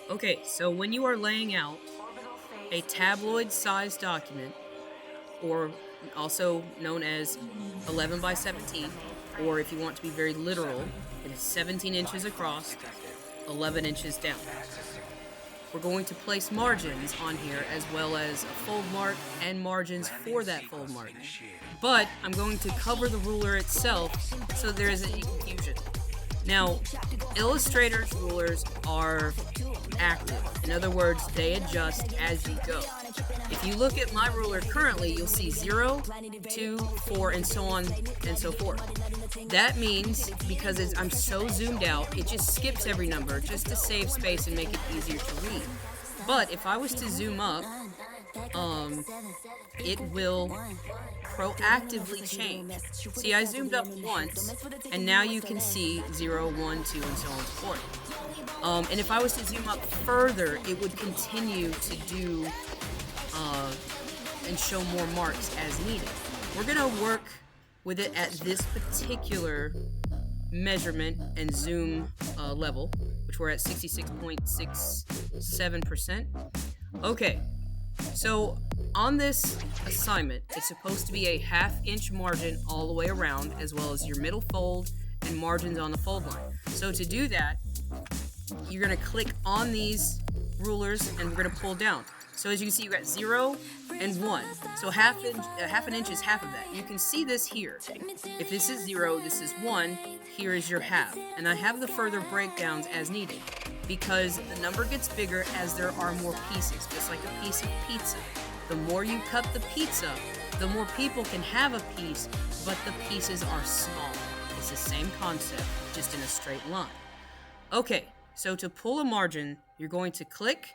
Okay, so when you are laying out a tabloid-sized document, or also known as 11 by 17, or if you want to be very literal, it is 17 inches across, 11 inches down. We're going to place margins on here as well as a fold mark and margins for that fold mark. But I'm going to cover the ruler itself so there isn't any confusion. Now, Illustrator's rulers are active. In other words, they adjust as you go. If you look at my ruler currently, you'll see 0, 2, 4, and so on and so forth. That means, because I'm so zoomed out, it just skips every number just to save space and make it easier to read. But if I was to zoom up, it will proactively change. See, I zoomed up once, and now you can see 0, 1, 2, and so on and so forth. And if I was to zoom up further, it would continue to do and show more marks as needed. We're going to work with it at this particular measurement and zoom level, which we're at 66.67%. Okay, so on this assignment, it's supposed to be a 1/2 inch margin all the way around, as well as your middle fold and margins on the fold line. So to do that, you're going to click on these rulers and we're going to pull down. So as you can see, you got 0 and 1. So half an inch is half of that. You can see this here. If this is 0, this is 1, here is your half. And I have the further breakdowns as needed because the number gets bigger as there are more pieces, just like a piece of pizza. The more you cut the pizza, the more people can have a piece, but the pieces are small. It's the same concept, just in a straight line. Okay, so to pull a margin, you're going to click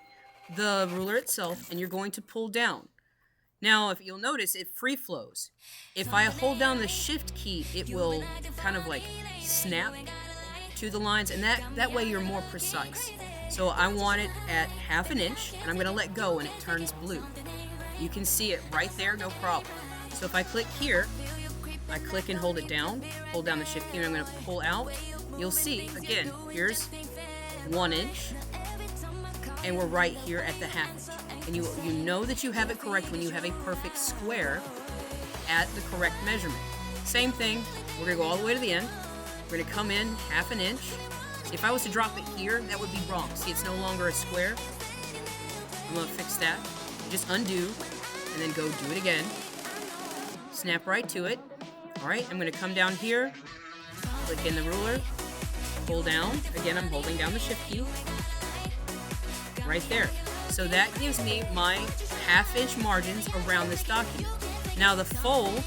the ruler itself and you're going to pull down. Now, if you'll notice, it free flows. If I hold down the shift key, it will kind of like snap to the lines, and that way you're more precise. So I want it at 1/2 inch, and I'm going to let go and it turns blue. You can see it right there, no problem. So if I click here, I click and hold it down, hold down the shift key, and I'm going to pull out. You'll see, again, here's 1 inch, and we're right here at the 1/2 inch. And you know that you have it correct when you have a perfect square at the correct measurement. Same thing, we're going to go all the way to the end. We're going to come in 1/2 inch. See, if I was to drop it here, that would be wrong. See, it's no longer a square. I'm going to fix that. Just undo, and then go do it again. Snap right to it. Alright, I'm going to come down here, click in the ruler, pull down. Again, I'm holding down the shift key. Right there. So that gives me my 1/2 inch margins around this document. Now the fold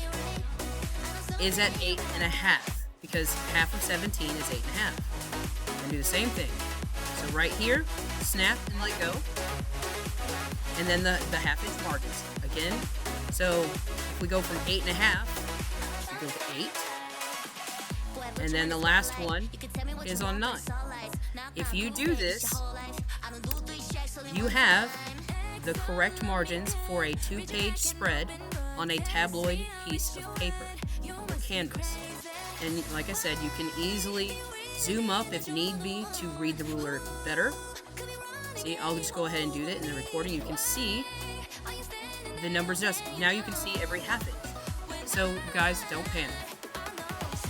is at 8.5 because half of 17 is 8.5. And do the same thing. So right here, snap and let go. And then the 1/2 inch margins. Again, so if we go from 8.5, we go to 8. And then the last one is on 9. If you do this, you have the correct margins for a 2-page spread on a tabloid piece of paper or canvas. And like I said, you can easily zoom up if need be to read the ruler better. See, I'll just go ahead and do that in the recording. You can see the numbers just now. You can see every 1/2 inch. So guys, don't panic.